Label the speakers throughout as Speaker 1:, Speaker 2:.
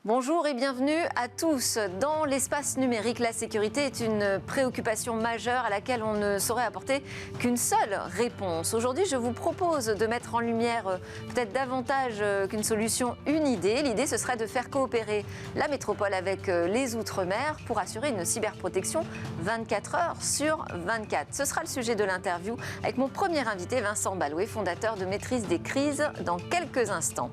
Speaker 1: Bonjour et bienvenue à tous. Dans l'espace numérique, la sécurité est une préoccupation majeure à laquelle on ne saurait apporter qu'une seule réponse. Aujourd'hui, je vous propose de mettre en lumière peut-être davantage qu'une solution, une idée. L'idée, ce serait de faire coopérer la métropole avec les Outre-mer pour assurer une cyberprotection 24 heures sur 24. Ce sera le sujet de l'interview avec mon premier invité, Vincent Balouet, fondateur de Maîtrise des crises, dans quelques instants.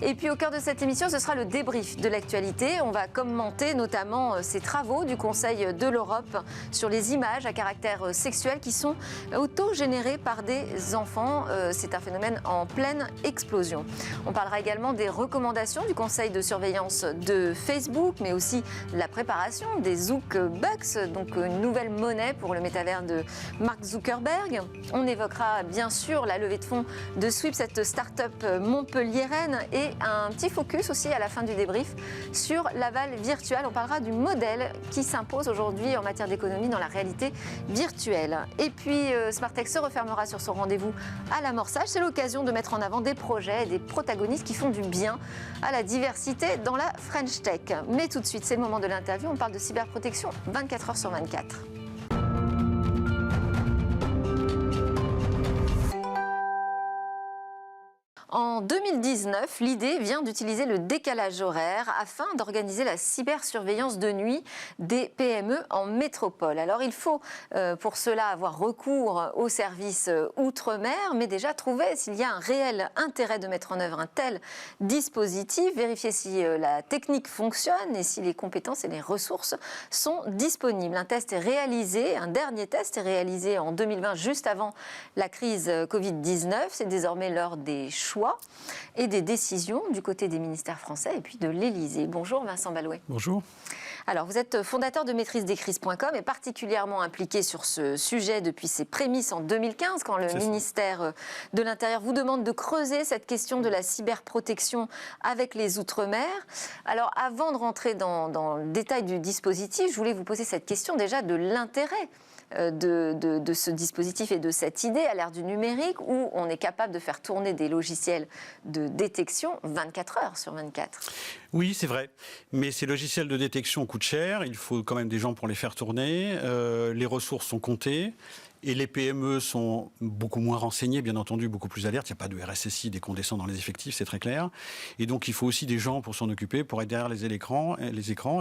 Speaker 1: Et puis au cœur de cette émission, ce sera le débrief de l'actualité. On va commenter notamment ces travaux du Conseil de l'Europe sur les images à caractère sexuel qui sont auto-générées par des enfants. C'est un phénomène en pleine explosion. On parlera également des recommandations du Conseil de surveillance de Facebook, mais aussi la préparation des Zouk Bucks, donc une nouvelle monnaie pour le métavers de Mark Zuckerberg. On évoquera bien sûr la levée de fonds de Sweep, cette start-up montpelliéraine, et un petit focus aussi à la fin du débrief sur l'aval virtuel. On parlera du modèle qui s'impose aujourd'hui en matière d'économie dans la réalité virtuelle. Et puis Smartech se refermera sur son rendez-vous à l'amorçage. C'est l'occasion de mettre en avant des projets et des protagonistes qui font du bien à la diversité dans la French Tech. Mais tout de suite, c'est le moment de l'interview. On parle de cyberprotection 24 heures sur 24. En 2019, l'idée vient d'utiliser le décalage horaire afin d'organiser la cybersurveillance de nuit des PME en métropole. Alors il faut pour cela avoir recours aux services outre-mer, mais déjà trouver s'il y a un réel intérêt de mettre en œuvre un tel dispositif, vérifier si la technique fonctionne et si les compétences et les ressources sont disponibles. Un dernier test est réalisé en 2020, juste avant la crise Covid-19. C'est désormais l'heure des choix et des décisions du côté des ministères français et puis de l'Élysée. Bonjour Vincent Balouet.
Speaker 2: Bonjour.
Speaker 1: Alors vous êtes fondateur de maîtrisedescrises.com et particulièrement impliqué sur ce sujet depuis ses prémices en 2015 quand le ministère de l'Intérieur vous demande de creuser cette question de la cyberprotection avec les Outre-mer. Alors avant de rentrer dans le détail du dispositif, je voulais vous poser cette question déjà de l'intérêt de ce dispositif et de cette idée à l'ère du numérique où on est capable de faire tourner des logiciels de détection 24 heures sur 24.
Speaker 2: Oui, c'est vrai. Mais ces logiciels de détection coûtent cher. Il faut quand même des gens pour les faire tourner. Les ressources sont comptées. Et les PME sont beaucoup moins renseignées, bien entendu, beaucoup plus alertes. Il n'y a pas de RSSI dès qu'on descend dans les effectifs, c'est très clair. Et donc, il faut aussi des gens pour s'en occuper, pour être derrière les écrans,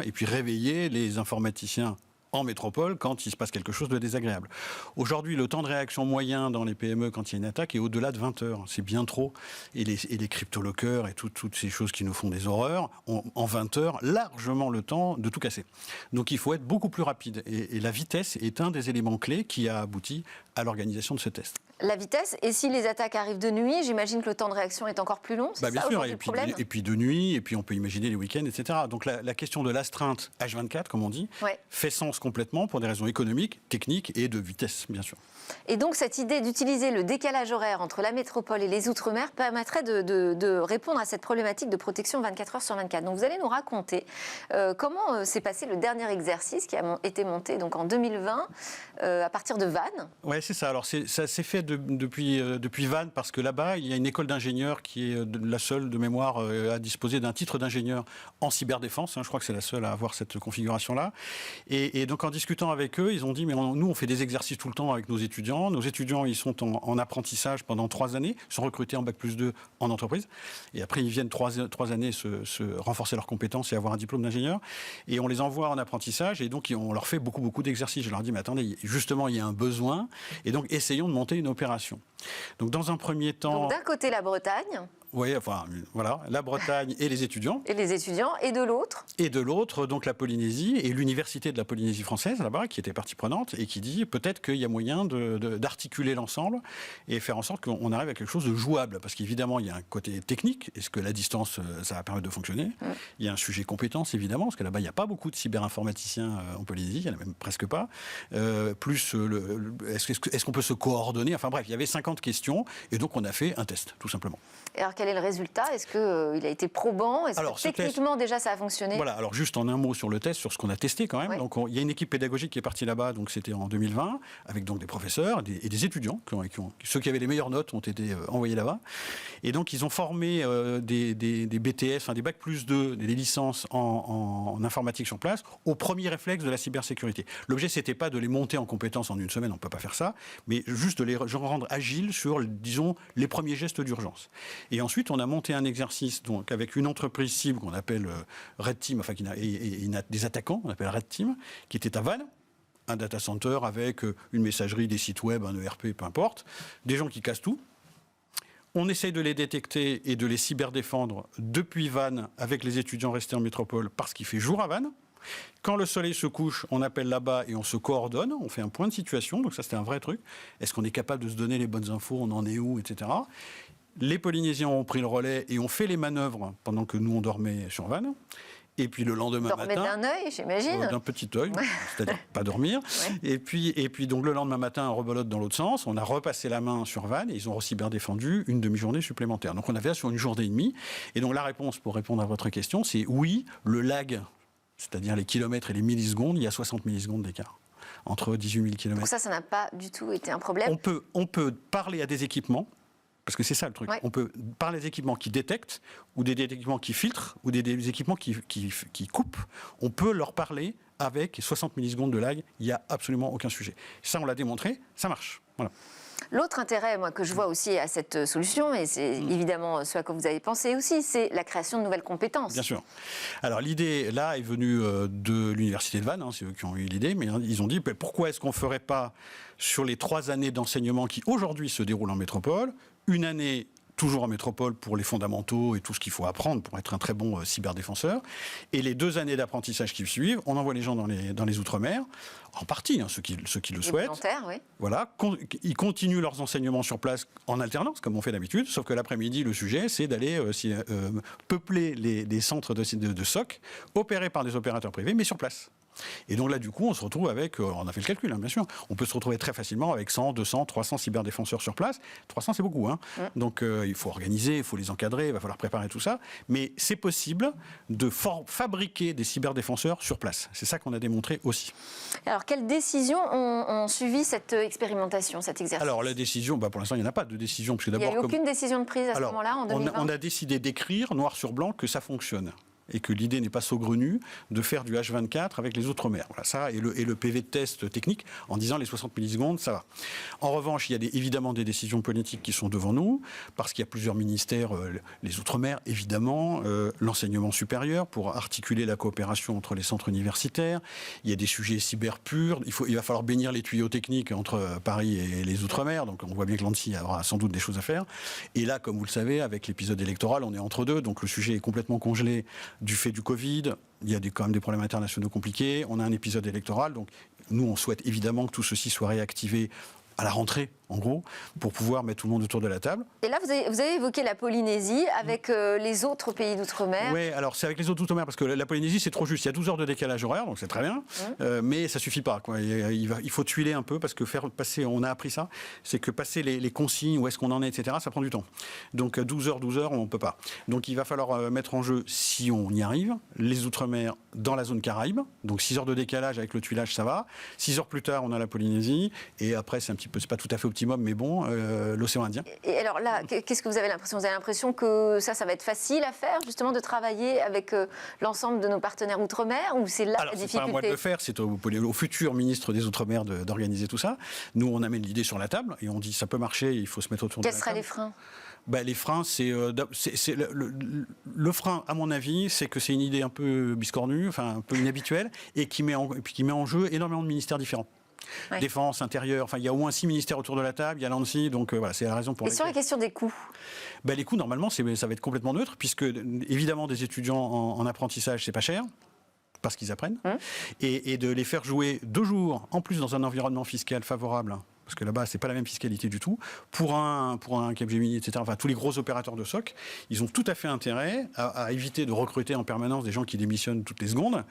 Speaker 2: et puis réveiller les informaticiens en métropole quand il se passe quelque chose de désagréable. Aujourd'hui, le temps de réaction moyen dans les PME quand il y a une attaque est au-delà de 20 heures. C'est bien trop. Et les cryptolockers et toutes ces choses qui nous font des horreurs ont en 20 heures largement le temps de tout casser. Donc il faut être beaucoup plus rapide. Et la vitesse est un des éléments clés qui a abouti à l'organisation de ce test.
Speaker 1: La vitesse, et si les attaques arrivent de nuit, j'imagine que le temps de réaction est encore plus long, c'est
Speaker 2: bien
Speaker 1: ça
Speaker 2: sûr,
Speaker 1: le problème ?
Speaker 2: Et puis de nuit, et puis on peut imaginer les week-ends, etc. Donc la question de l'astreinte H24, comme on dit, fait sens complètement pour des raisons économiques, techniques et de vitesse, bien sûr.
Speaker 1: Et donc cette idée d'utiliser le décalage horaire entre la métropole et les Outre-mer permettrait de répondre à cette problématique de protection 24 heures sur 24. Donc vous allez nous raconter comment s'est passé le dernier exercice qui a été monté donc en 2020 à partir de Vannes.
Speaker 2: Oui, c'est ça. Alors ça s'est fait depuis Vannes parce que là-bas, il y a une école d'ingénieurs qui est la seule de mémoire à disposer d'un titre d'ingénieur en cyberdéfense. Je crois que c'est la seule à avoir cette configuration-là. Et donc en discutant avec eux, ils ont dit, mais nous on fait des exercices tout le temps avec nos étudiants. Nos étudiants, ils sont en apprentissage pendant 3 années, sont recrutés en Bac+2 en entreprise. Et après, ils viennent 3 années se renforcer leurs compétences et avoir un diplôme d'ingénieur. Et on les envoie en apprentissage et donc on leur fait beaucoup d'exercices. Je leur dis, mais attendez, justement, il y a un besoin. Et donc, essayons de monter une opération. Donc, dans un premier temps...
Speaker 1: Donc, d'un côté, la Bretagne.
Speaker 2: Oui, enfin, voilà, la Bretagne et les étudiants.
Speaker 1: Et les étudiants, et de l'autre ?
Speaker 2: Et de l'autre, donc la Polynésie et l'université de la Polynésie française, là-bas, qui était partie prenante et qui dit peut-être qu'il y a moyen d'articuler l'ensemble et faire en sorte qu'on arrive à quelque chose de jouable. Parce qu'évidemment, il y a un côté technique. Est-ce que la distance, ça va permettre de fonctionner ? Il y a un sujet compétence, évidemment, parce que là-bas, il n'y a pas beaucoup de cyber-informaticiens en Polynésie, il n'y en a même presque pas. Est-ce qu'on peut se coordonner ? Enfin bref, il y avait 50 questions et donc on a fait un test, tout simplement.
Speaker 1: Alors, quel est le résultat? Est-ce qu'il a été probant? Est-ce que techniquement déjà ça a fonctionné?
Speaker 2: Voilà, alors juste en un mot sur le test, sur ce qu'on a testé quand même.
Speaker 1: Oui.
Speaker 2: Donc il y a une équipe pédagogique qui est partie là-bas, donc c'était en 2020, avec donc des professeurs et des étudiants. Ceux qui avaient les meilleures notes ont été envoyés là-bas. Et donc ils ont formé des BTS, enfin des Bac plus 2, des licences en informatique sur place, au premier réflexe de la cybersécurité. L'objet, c'était pas de les monter en compétences en une semaine, on ne peut pas faire ça, mais juste de les rendre agiles sur, disons, les premiers gestes d'urgence. Et ensuite, on a monté un exercice donc, avec une entreprise cible qu'on appelle Red Team, enfin des attaquants, on appelle Red Team, qui était à Vannes, un data center avec une messagerie, des sites web, un ERP, peu importe, des gens qui cassent tout. On essaye de les détecter et de les cyberdéfendre depuis Vannes avec les étudiants restés en métropole parce qu'il fait jour à Vannes. Quand le soleil se couche, on appelle là-bas et on se coordonne, on fait un point de situation, donc ça c'était un vrai truc. Est-ce qu'on est capable de se donner les bonnes infos, on en est où, etc. Les Polynésiens ont pris le relais et ont fait les manœuvres pendant que nous on dormait sur Vannes. Et puis le lendemain matin...
Speaker 1: d'un œil, j'imagine.
Speaker 2: D'un petit œil, c'est-à-dire pas dormir. Ouais. Et puis donc le lendemain matin, on rebelote dans l'autre sens. On a repassé la main sur Vannes et ils ont cyberdéfendu une demi-journée supplémentaire. Donc on avait sur une journée et demie. Et donc la réponse, pour répondre à votre question, c'est oui, le lag, c'est-à-dire les kilomètres et les millisecondes, il y a 60 millisecondes d'écart entre 18 000 kilomètres.
Speaker 1: Donc ça n'a pas du tout été un problème.
Speaker 2: On peut parler à des équipements. Parce que c'est ça le truc. Ouais. On peut parler des équipements qui détectent, ou des équipements qui filtrent, ou des équipements qui coupent. On peut leur parler avec 60 millisecondes de lag. Il n'y a absolument aucun sujet. Ça, on l'a démontré, ça marche. Voilà.
Speaker 1: L'autre intérêt, moi, que je vois aussi à cette solution, et c'est évidemment ce à quoi vous avez pensé aussi, c'est la création de nouvelles compétences.
Speaker 2: Bien sûr. Alors l'idée, là, est venue de l'Université de Vannes, hein, c'est eux qui ont eu l'idée, mais ils ont dit, pourquoi est-ce qu'on ne ferait pas, sur les 3 années d'enseignement qui aujourd'hui se déroulent en métropole, une année toujours en métropole pour les fondamentaux et tout ce qu'il faut apprendre pour être un très bon cyberdéfenseur. Et les 2 années d'apprentissage qui suivent, on envoie les gens dans les Outre-mer, en partie, hein, ceux qui le souhaitent.
Speaker 1: Oui.
Speaker 2: Voilà, ils continuent leurs enseignements sur place en alternance, comme on fait d'habitude, sauf que l'après-midi, le sujet, c'est d'aller peupler les centres de SOC, opérés par des opérateurs privés, mais sur place. Et donc là, du coup, on se retrouve avec, on a fait le calcul, hein, bien sûr, on peut se retrouver très facilement avec 100, 200, 300 cyberdéfenseurs sur place. 300, c'est beaucoup. Hein. Donc il faut organiser, il faut les encadrer, il va falloir préparer tout ça. Mais c'est possible de fabriquer des cyberdéfenseurs sur place. C'est ça qu'on a démontré aussi.
Speaker 1: Alors, quelles décisions ont suivi cette expérimentation, cet exercice?
Speaker 2: Alors, la décision, pour l'instant, il n'y en a pas de décision. Parce que
Speaker 1: il n'y a eu aucune décision de prise à ce moment-là, en 2020?
Speaker 2: On a décidé d'écrire noir sur blanc que ça fonctionne. Et que l'idée n'est pas saugrenue de faire du H24 avec les Outre-mer. Voilà, ça, et le PV de test technique, en disant les 60 millisecondes, ça va. En revanche, il y a évidemment des décisions politiques qui sont devant nous, parce qu'il y a plusieurs ministères, les Outre-mer, évidemment, l'enseignement supérieur, pour articuler la coopération entre les centres universitaires. Il y a des sujets cyber purs. Il va falloir bénir les tuyaux techniques entre Paris et les Outre-mer. Donc on voit bien que l'ANSSI aura sans doute des choses à faire. Et là, comme vous le savez, avec l'épisode électoral, on est entre deux, donc le sujet est complètement congelé. Du fait du Covid, il y a quand même des problèmes internationaux compliqués. On a un épisode électoral, donc nous, on souhaite évidemment que tout ceci soit réactivé à la rentrée, en gros, pour pouvoir mettre tout le monde autour de la table.
Speaker 1: Et là, vous avez évoqué la Polynésie avec les autres pays d'outre-mer.
Speaker 2: Oui, alors c'est avec les autres d'outre-mer, parce que la Polynésie, c'est trop juste. Il y a 12 heures de décalage horaire, donc c'est très bien, mais ça ne suffit pas, quoi. Il faut tuiler un peu, parce que faire passer, on a appris ça, c'est que passer les consignes, où est-ce qu'on en est, etc., ça prend du temps. Donc 12 heures, on ne peut pas. Donc il va falloir mettre en jeu, si on y arrive, les outre-mer dans la zone Caraïbe. Donc 6 heures de décalage avec le tuilage, ça va. 6 heures plus tard, on a la Polynésie, et après, c'est pas tout à fait optimum, mais bon, l'océan Indien.
Speaker 1: Et alors là, qu'est-ce que vous avez l'impression? Vous avez l'impression que ça va être facile à faire, justement, de travailler avec l'ensemble de nos partenaires outre-mer, ou c'est là la difficulté?
Speaker 2: C'est pas à moi de le faire, c'est au futur ministre des Outre-mer d'organiser tout ça. Nous, on amène l'idée sur la table et on dit ça peut marcher, il faut se mettre autour de la table.
Speaker 1: Quels seraient les freins?
Speaker 2: Les freins, c'est le frein, à mon avis, c'est que c'est une idée un peu biscornue, enfin un peu inhabituelle, et qui met en jeu énormément de ministères différents. Ouais. Défense, intérieur, enfin il y a au moins 6 ministères autour de la table, il y a l'ANSSI, donc voilà, c'est la raison pour laquelle...
Speaker 1: Et sur la question des coûts?
Speaker 2: Les coûts, normalement, ça va être complètement neutre, puisque évidemment des étudiants en apprentissage, c'est pas cher, parce qu'ils apprennent, et de les faire jouer 2 jours, en plus dans un environnement fiscal favorable, parce que là-bas, c'est pas la même fiscalité du tout. Pour un Capgemini, etc., enfin, tous les gros opérateurs de SOC, ils ont tout à fait intérêt à éviter de recruter en permanence des gens qui démissionnent toutes les secondes,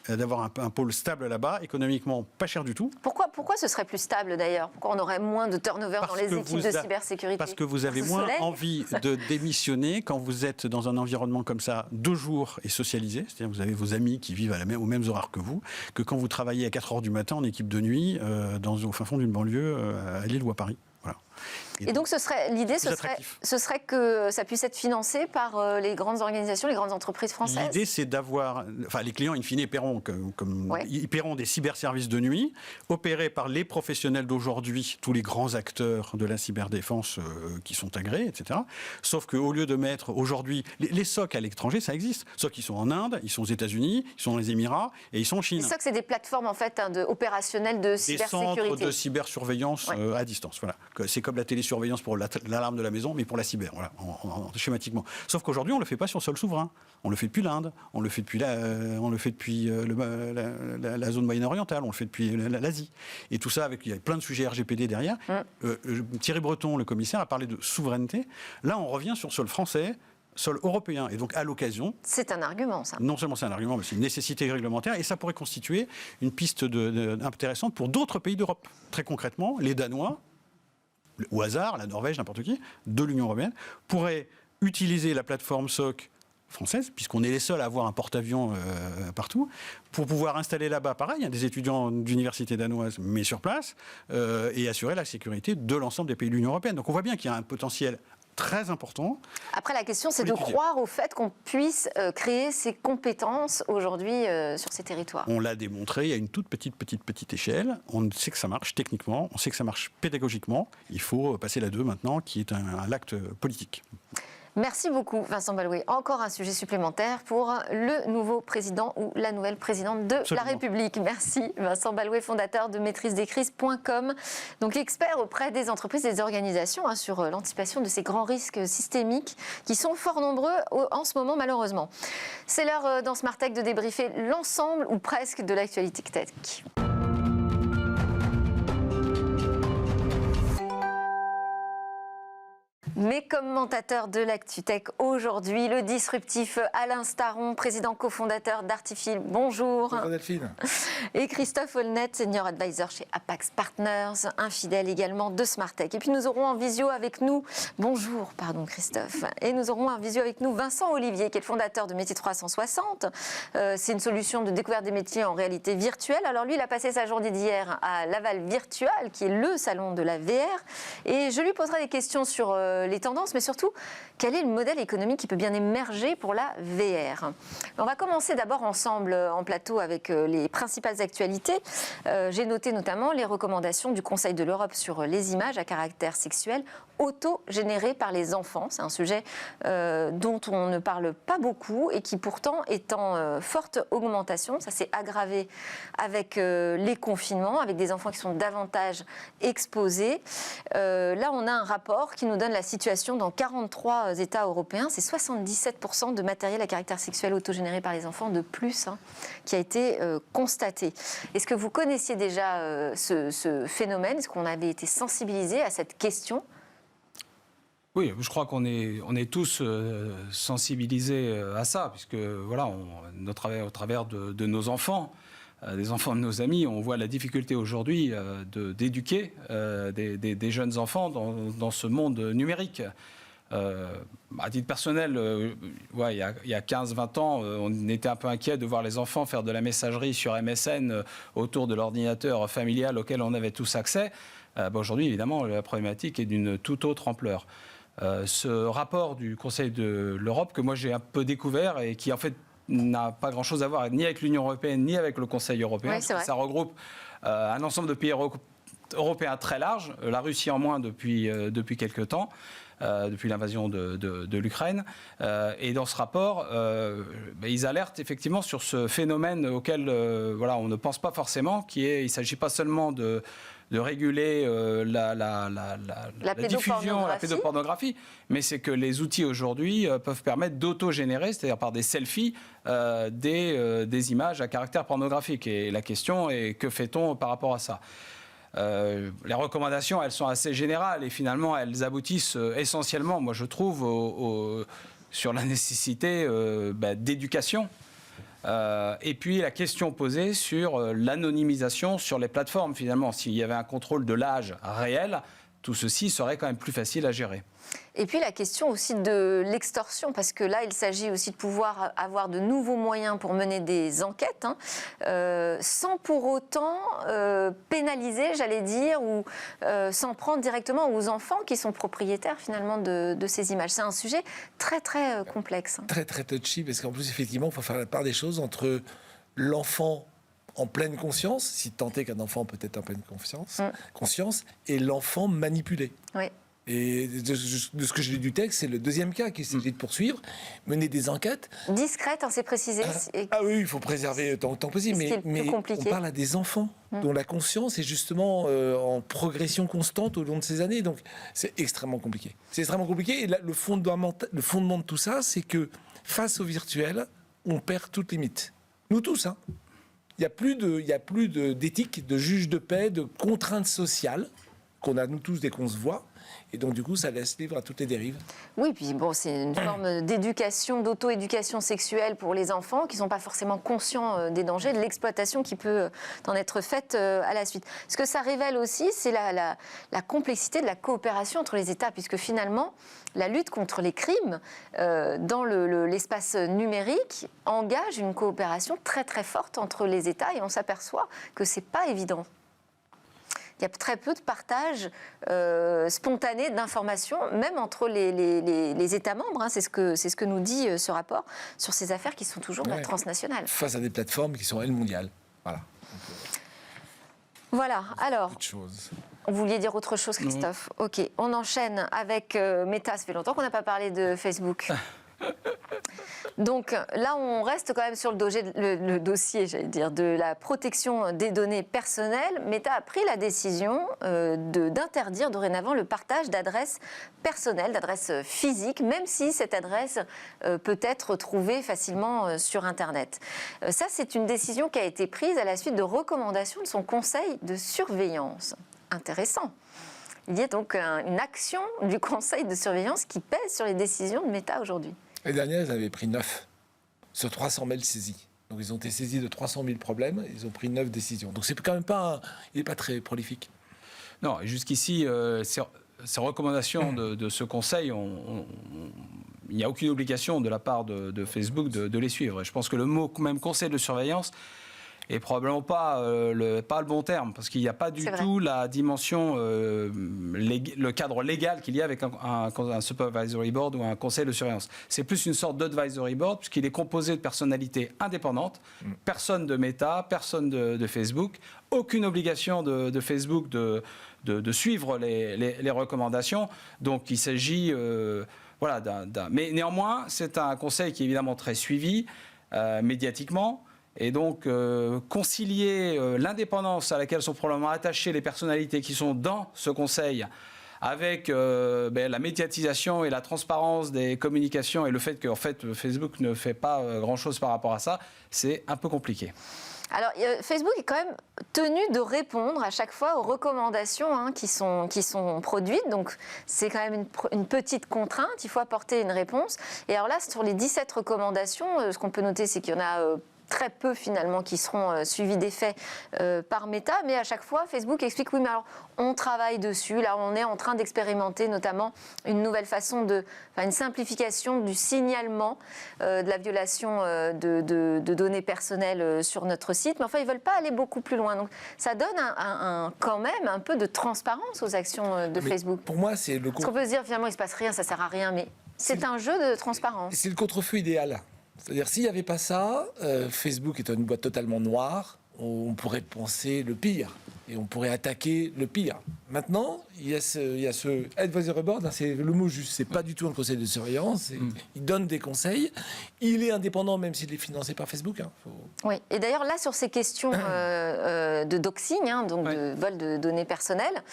Speaker 2: d'avoir un pôle stable là-bas, économiquement pas cher du tout.
Speaker 1: Pourquoi ce serait plus stable d'ailleurs? Pourquoi on aurait moins de turnover dans les équipes de cybersécurité?
Speaker 2: Parce que vous avez moins envie de démissionner quand vous êtes dans un environnement comme ça 2 jours et socialisé, c'est-à-dire que vous avez vos amis qui vivent aux mêmes horaires que vous, que quand vous travaillez à 4h du matin en équipe de nuit au fin fond d'une banlieue à Lille ou à Paris. Voilà.
Speaker 1: Et donc l'idée, ce serait que ça puisse être financé par les grandes organisations, les grandes entreprises françaises.
Speaker 2: L'idée, c'est d'avoir... Enfin, les clients, in fine, paieront, ils paieront des cyberservices de nuit, opérés par les professionnels d'aujourd'hui, tous les grands acteurs de la cyberdéfense qui sont agréés, etc. Sauf qu'au lieu de mettre aujourd'hui... Les SOC à l'étranger, ça existe. SOC, ils sont en Inde, ils sont aux États-Unis, ils sont dans les Émirats et ils sont en Chine.
Speaker 1: Les SOC, c'est des plateformes en fait, opérationnelles de cybersécurité.
Speaker 2: Des centres de cybersurveillance à distance. Voilà. C'est comme la télésurveillance pour l'alarme de la maison, mais pour la cyber, voilà, schématiquement. Sauf qu'aujourd'hui, on ne le fait pas sur le sol souverain. On le fait depuis l'Inde, on le fait depuis la zone moyen-orientale, on le fait depuis l'Asie. Et tout ça, il y a plein de sujets RGPD derrière. Thierry Breton, le commissaire, a parlé de souveraineté. Là, on revient sur sol français, sol européen. Et donc, à l'occasion...
Speaker 1: C'est un argument, ça.
Speaker 2: Non seulement c'est un argument, mais c'est une nécessité réglementaire. Et ça pourrait constituer une piste intéressante pour d'autres pays d'Europe. Très concrètement, les Danois, au hasard, la Norvège, n'importe qui, de l'Union européenne, pourrait utiliser la plateforme SOC française, puisqu'on est les seuls à avoir un porte-avions partout, pour pouvoir installer là-bas, pareil, des étudiants d'université danoise, mais sur place, et assurer la sécurité de l'ensemble des pays de l'Union européenne. Donc on voit bien qu'il y a un potentiel très important.
Speaker 1: Après, la question, c'est de croire au fait qu'on puisse créer ces compétences aujourd'hui sur ces territoires.
Speaker 2: On l'a démontré, il y a une toute petite échelle. On sait que ça marche techniquement, on sait que ça marche pédagogiquement. Il faut passer la 2 maintenant, qui est un acte politique.
Speaker 1: Merci beaucoup, Vincent Baloué. Encore un sujet supplémentaire pour le nouveau président ou la nouvelle présidente de la République. Merci, Vincent Baloué, fondateur de maîtrisedescrises.com, donc expert auprès des entreprises et des organisations sur l'anticipation de ces grands risques systémiques qui sont fort nombreux en ce moment, malheureusement. C'est l'heure dans Smart Tech de débriefer l'ensemble ou presque de l'actualité tech. Mes commentateurs de l'ActuTech aujourd'hui, le disruptif Alain Staron, président cofondateur d'Artifil. Bonjour.
Speaker 3: Bonjour Delphine.
Speaker 1: Et Christophe Holnet, senior advisor chez Apax Partners, infidèle également de Smartech. Et puis nous aurons en visio avec nous, Christophe. Et nous aurons en visio avec nous Vincent Olivier, qui est le fondateur de Métier 360. C'est une solution de découverte des métiers en réalité virtuelle. Alors lui, il a passé sa journée d'hier à Laval Virtual, qui est le salon de la VR. Et je lui poserai des questions sur les tendances, mais surtout, quel est le modèle économique qui peut bien émerger pour la VR? On va commencer d'abord ensemble en plateau avec les principales actualités. J'ai noté notamment les recommandations du Conseil de l'Europe sur les images à caractère sexuel auto-générées par les enfants. C'est un sujet dont on ne parle pas beaucoup et qui pourtant est en forte augmentation. Ça s'est aggravé avec les confinements, avec des enfants qui sont davantage exposés. Là, on a un rapport qui nous donne la situation dans 43 États européens. C'est 77% de matériel à caractère sexuel autogénéré par les enfants de plus qui a été constaté. Est-ce que vous connaissiez déjà ce phénomène? Est-ce qu'on avait été sensibilisé à cette question?
Speaker 4: Oui, je crois qu'on est tous sensibilisés à ça, puisque voilà, au travers de nos enfants, des enfants de nos amis, on voit la difficulté aujourd'hui d'éduquer des jeunes enfants dans ce monde numérique. À titre personnel, il y a 15-20 ans, on était un peu inquiet de voir les enfants faire de la messagerie sur MSN autour de l'ordinateur familial auquel on avait tous accès. Aujourd'hui, évidemment, la problématique est d'une toute autre ampleur. Ce rapport du Conseil de l'Europe, que moi j'ai un peu découvert et qui en fait n'a pas grand-chose à voir ni avec l'Union européenne ni avec le Conseil européen.
Speaker 1: Oui, ça
Speaker 4: regroupe un ensemble de pays européens très large, la Russie en moins depuis quelques temps, depuis l'invasion de l'Ukraine. Et dans ce rapport, ils alertent effectivement sur ce phénomène auquel on ne pense pas forcément, il ne s'agit pas seulement de réguler la diffusion, la pédopornographie, mais c'est que les outils aujourd'hui peuvent permettre d'auto-générer, c'est-à-dire par des selfies, des images à caractère pornographique. Et la question est, que fait-on par rapport à ça ? les recommandations, elles sont assez générales et finalement, elles aboutissent essentiellement, moi je trouve, sur la nécessité d'éducation. Et puis la question posée sur l'anonymisation sur les plateformes, finalement. S'il y avait un contrôle de l'âge réel, tout ceci serait quand même plus facile à gérer.
Speaker 1: Et puis la question aussi de l'extorsion, parce que là, il s'agit aussi de pouvoir avoir de nouveaux moyens pour mener des enquêtes, sans pour autant pénaliser, j'allais dire, ou s'en prendre directement aux enfants qui sont propriétaires finalement de ces images. C'est un sujet très très complexe.
Speaker 3: Très très touchy, parce qu'en plus, effectivement, il faut faire la part des choses entre l'enfant en pleine conscience, si tant est qu'un enfant peut être en pleine conscience, et l'enfant manipulé.
Speaker 1: Oui.
Speaker 3: Et de ce que j'ai lu du texte, c'est le deuxième cas qu'il s'agit de poursuivre, mener des enquêtes.
Speaker 1: Discrète, c'est précisé.
Speaker 3: Ah oui, il faut préserver tant possible, mais on parle à des enfants dont la conscience est justement en progression constante au long de ces années. Donc c'est extrêmement compliqué. C'est extrêmement compliqué. Et là, le fondement de tout ça, c'est que face au virtuel, on perd toute limite. Nous tous, hein. Il n'y a plus d'éthique, de juge de paix, de contraintes sociales qu'on a nous tous dès qu'on se voit. Et donc, du coup, ça laisse libre à toutes les dérives.
Speaker 1: Oui, puis bon, c'est une forme d'éducation, d'auto-éducation sexuelle pour les enfants qui ne sont pas forcément conscients des dangers, de l'exploitation qui peut en être faite à la suite. Ce que ça révèle aussi, c'est la complexité de la coopération entre les États, puisque finalement, la lutte contre les crimes dans l'espace numérique engage une coopération très très forte entre les États et on s'aperçoit que ce n'est pas évident. Il y a très peu de partage spontané d'informations, même entre les États membres. Hein. C'est ce que nous dit ce rapport sur ces affaires qui sont toujours transnationales.
Speaker 3: Face à des plateformes qui sont, elles, mondiales. Voilà.
Speaker 1: Voilà, alors... Vous vouliez dire autre chose, Christophe ? Ok, on enchaîne avec Meta. Ça fait longtemps qu'on n'a pas parlé de Facebook. Donc là, on reste quand même sur le dossier, j'allais dire, de la protection des données personnelles. Meta a pris la décision d'interdire dorénavant le partage d'adresses personnelles, d'adresses physiques, même si cette adresse peut être trouvée facilement sur Internet. Ça, c'est une décision qui a été prise à la suite de recommandations de son conseil de surveillance. Intéressant. Il y a donc une action du conseil de surveillance qui pèse sur les décisions de Meta aujourd'hui.
Speaker 3: L'année dernière, ils avaient pris 9 sur 300 000 saisies. Donc, ils ont été saisis de 300 000 problèmes. Ils ont pris 9 décisions. Donc, c'est quand même pas... il n'est pas très prolifique.
Speaker 4: Non, jusqu'ici, ces recommandations de ce conseil, il n'y a aucune obligation de la part de Facebook de les suivre. Et je pense que le mot même conseil de surveillance est probablement pas le bon terme, parce qu'il n'y a pas du tout la dimension, le cadre légal qu'il y a avec un supervisory board ou un conseil de surveillance. C'est plus une sorte d'advisory board, puisqu'il est composé de personnalités indépendantes, personne de Meta, personne de Facebook, aucune obligation de Facebook de suivre les recommandations. Donc il s'agit... Mais néanmoins, c'est un conseil qui est évidemment très suivi médiatiquement. Et donc, concilier l'indépendance à laquelle sont probablement attachées les personnalités qui sont dans ce conseil avec la médiatisation et la transparence des communications et le fait que fait, Facebook ne fait pas grand-chose par rapport à ça, c'est un peu compliqué.
Speaker 1: Alors, Facebook est quand même tenu de répondre à chaque fois aux recommandations qui sont produites. Donc, c'est quand même une petite contrainte. Il faut apporter une réponse. Et alors là, sur les 17 recommandations, ce qu'on peut noter, c'est qu'il y en a... très peu finalement qui seront suivis d'effet par Meta, mais à chaque fois Facebook explique oui mais alors on travaille dessus, là on est en train d'expérimenter notamment une nouvelle façon une simplification du signalement de la violation de données personnelles sur notre site, mais enfin ils veulent pas aller beaucoup plus loin, donc ça donne quand même un peu de transparence aux actions de Facebook.
Speaker 3: Pour moi c'est le...
Speaker 1: Parce qu'on peut se dire finalement il se passe rien, ça sert à rien, mais c'est un jeu de transparence.
Speaker 3: C'est le contre-feu idéal. C'est-à-dire, s'il n'y avait pas ça, Facebook est une boîte totalement noire, on pourrait penser le pire, et on pourrait attaquer le pire. Maintenant, il y a ce advisory board, c'est le mot juste, c'est pas du tout un conseil de surveillance, il donne des conseils, il est indépendant même s'il est financé par Facebook.
Speaker 1: Oui, et d'ailleurs là, sur ces questions de doxing, donc de vol de données personnelles,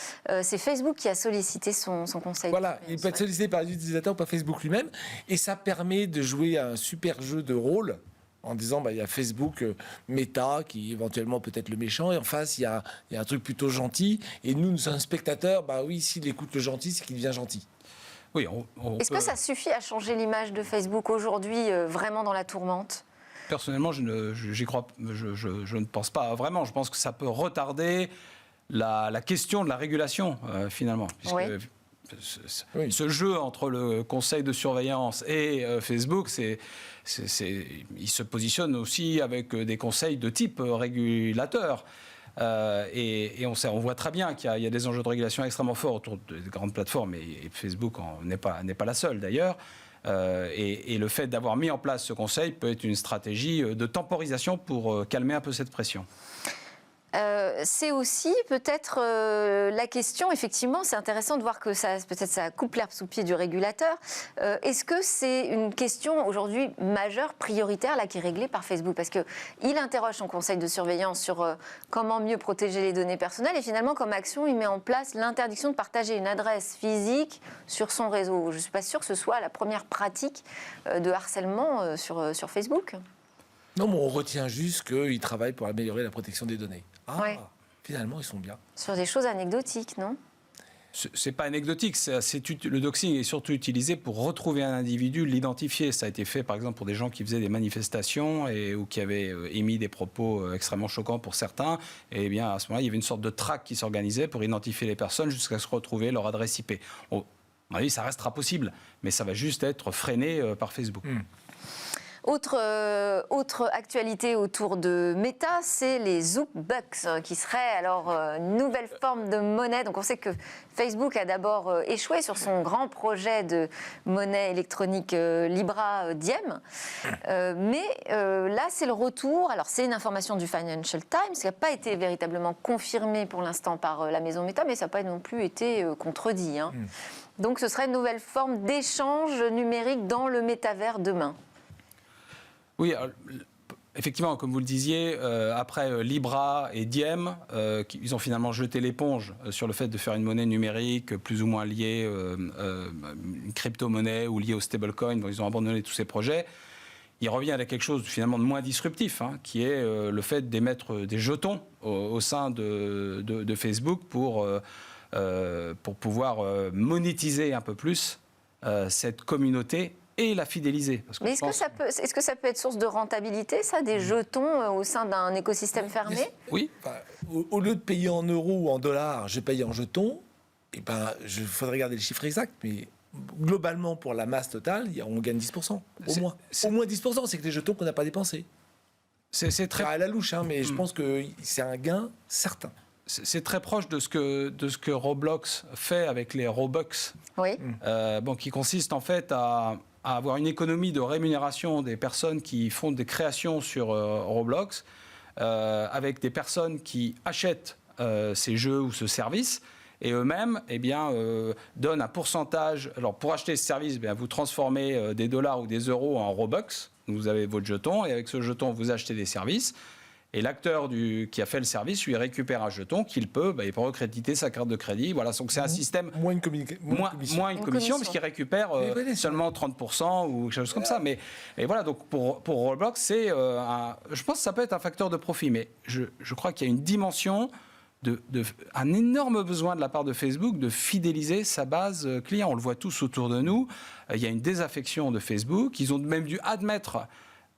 Speaker 1: c'est Facebook qui a sollicité son conseil.
Speaker 3: Voilà, il peut être sollicité par les utilisateurs, pas Facebook lui-même, et ça permet de jouer un super jeu de rôle en disant il y a Facebook, Meta, qui est éventuellement peut-être le méchant, et en face, il y a un truc plutôt gentil. Et nous sommes spectateurs, oui, s'il écoute le gentil, c'est qu'il devient gentil.
Speaker 4: Oui,
Speaker 1: Est-ce que ça suffit à changer l'image de Facebook aujourd'hui, vraiment dans la tourmente ?
Speaker 4: Personnellement, je ne pense pas vraiment. Je pense que ça peut retarder la question de la régulation, finalement. Puisque ce jeu entre le conseil de surveillance et Facebook, il se positionne aussi avec des conseils de type régulateur. Et on voit très bien qu'il y a des enjeux de régulation extrêmement forts autour des grandes plateformes, et Facebook n'est pas la seule d'ailleurs. Et le fait d'avoir mis en place ce conseil peut être une stratégie de temporisation pour calmer un peu cette pression.
Speaker 1: C'est aussi peut-être la question, effectivement, c'est intéressant de voir que ça coupe l'herbe sous le pied du régulateur. Est-ce que c'est une question aujourd'hui majeure, prioritaire, là, qui est réglée par Facebook ? Parce qu'il interroge son conseil de surveillance sur comment mieux protéger les données personnelles, et finalement, comme action, il met en place l'interdiction de partager une adresse physique sur son réseau. Je ne suis pas sûre que ce soit la première pratique de harcèlement sur Facebook.
Speaker 3: Non, mais on retient juste qu'ils travaillent pour améliorer la protection des données. Finalement, ils sont bien.
Speaker 1: Sur des choses anecdotiques, non ?
Speaker 4: C'est pas anecdotique. Le doxing est surtout utilisé pour retrouver un individu, l'identifier. Ça a été fait, par exemple, pour des gens qui faisaient des manifestations ou qui avaient émis des propos extrêmement choquants pour certains. Et bien, à ce moment-là, il y avait une sorte de traque qui s'organisait pour identifier les personnes jusqu'à se retrouver leur adresse IP. À mon avis, ça restera possible, mais ça va juste être freiné par Facebook.
Speaker 1: Autre actualité autour de Meta, c'est les Zookbucks, qui seraient alors une nouvelle forme de monnaie. Donc on sait que Facebook a d'abord échoué sur son grand projet de monnaie électronique Libra Diem. Mais là, c'est le retour. Alors c'est une information du Financial Times qui n'a pas été véritablement confirmée pour l'instant par la maison Meta, mais ça n'a pas non plus été contredit. Donc ce serait une nouvelle forme d'échange numérique dans le métavers demain.
Speaker 4: Oui, alors, effectivement, comme vous le disiez, après Libra et Diem, ils ont finalement jeté l'éponge sur le fait de faire une monnaie numérique plus ou moins liée, une crypto-monnaie ou liée au stablecoin. Bon, ils ont abandonné tous ces projets. Il revient à quelque chose finalement de moins disruptif, qui est le fait d'émettre des jetons au sein de Facebook pour pouvoir monétiser un peu plus cette communauté et la fidéliser.
Speaker 1: Mais est-ce que ça peut être source de rentabilité, ça, des jetons au sein d'un écosystème fermé ?
Speaker 4: Oui.
Speaker 3: Au lieu de payer en euros ou en dollars, je paye en jetons. Il faudrait regarder les chiffres exacts, mais globalement, pour la masse totale, on gagne 10%. Au moins 10%, c'est que des jetons qu'on n'a pas dépensés.
Speaker 4: C'est très
Speaker 3: à la louche, mais je pense que c'est un gain certain.
Speaker 4: C'est très proche de ce que Roblox fait avec les Robux, qui consiste en fait à avoir une économie de rémunération des personnes qui font des créations sur Roblox, avec des personnes qui achètent ces jeux ou ce service, et eux-mêmes donnent un pourcentage. Alors pour acheter ce service, vous transformez des dollars ou des euros en Robux, vous avez votre jeton, et avec ce jeton, vous achetez des services. Et l'acteur qui a fait le service lui récupère un jeton qu'il peut, il peut recréditer sa carte de crédit. Voilà, donc c'est un système moins une commission puisqu'il récupère seulement 30% ou quelque chose comme ça. Mais et voilà, donc pour Roblox, je pense que ça peut être un facteur de profit, mais je crois qu'il y a une dimension un énorme besoin de la part de Facebook de fidéliser sa base client. On le voit tous autour de nous. Il y a une désaffection de Facebook. Ils ont même dû admettre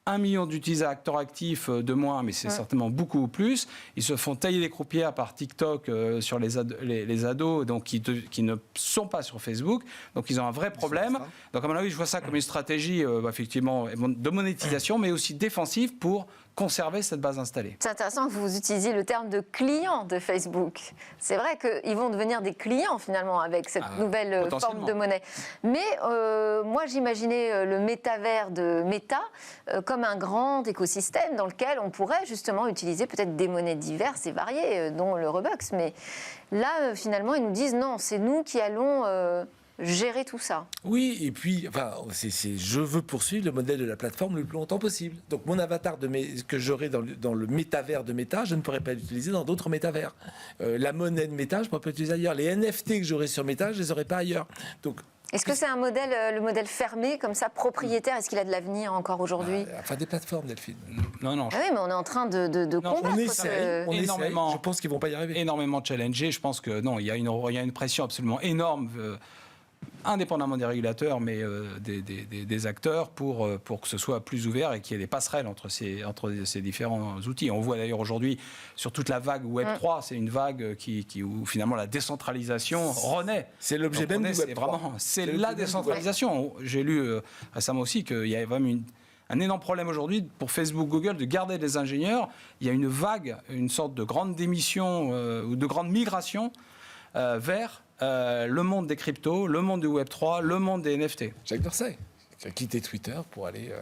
Speaker 4: 1 million d'utilisateurs actifs de moins, mais c'est certainement beaucoup plus. Ils se font tailler les croupières par TikTok sur les ados donc qui ne sont pas sur Facebook. Donc ils ont un vrai problème. Donc à mon avis, je vois ça comme une stratégie effectivement de monétisation, mais aussi défensive pour conserver cette base installée. C'est
Speaker 1: intéressant que vous utilisiez le terme de client de Facebook. C'est vrai qu'ils vont devenir des clients finalement avec cette nouvelle forme de monnaie. Mais moi j'imaginais le métavers de Meta comme un grand écosystème dans lequel on pourrait justement utiliser peut-être des monnaies diverses et variées, dont le Robux. Mais là finalement ils nous disent non, c'est nous qui allons gérer tout ça.
Speaker 3: Oui, et puis, je veux poursuivre le modèle de la plateforme le plus longtemps possible. Donc, mon avatar que j'aurai dans le métavers de Meta, je ne pourrais pas l'utiliser dans d'autres métavers. La monnaie de Meta, je ne pourrais pas l'utiliser ailleurs. Les NFT que j'aurai sur Meta, je ne les aurai pas ailleurs. Donc,
Speaker 1: Est-ce que c'est un modèle, le modèle fermé, comme ça, propriétaire? Est-ce qu'il a de l'avenir encore aujourd'hui?
Speaker 3: Enfin, des plateformes, Delphine.
Speaker 4: Non.
Speaker 1: Ah oui, mais on est en train de combattre.
Speaker 3: On essaye. Je pense qu'ils ne vont pas y arriver.
Speaker 4: Énormément challengé. Je pense que non, il y a une pression absolument énorme, indépendamment des régulateurs, mais des acteurs, pour que ce soit plus ouvert et qu'il y ait des passerelles entre ces différents outils. On voit d'ailleurs aujourd'hui sur toute la vague Web3, c'est une vague où finalement la décentralisation renaît.
Speaker 3: C'est l'objet même du Web3.
Speaker 4: C'est la décentralisation. J'ai lu récemment aussi qu'il y avait vraiment un énorme problème aujourd'hui pour Facebook, Google de garder des ingénieurs. Il y a une vague, une sorte de grande démission ou de grande migration vers le monde des cryptos, le monde du Web3, le monde des NFT.
Speaker 3: Jacques Dorsey qui a quitté Twitter pour aller...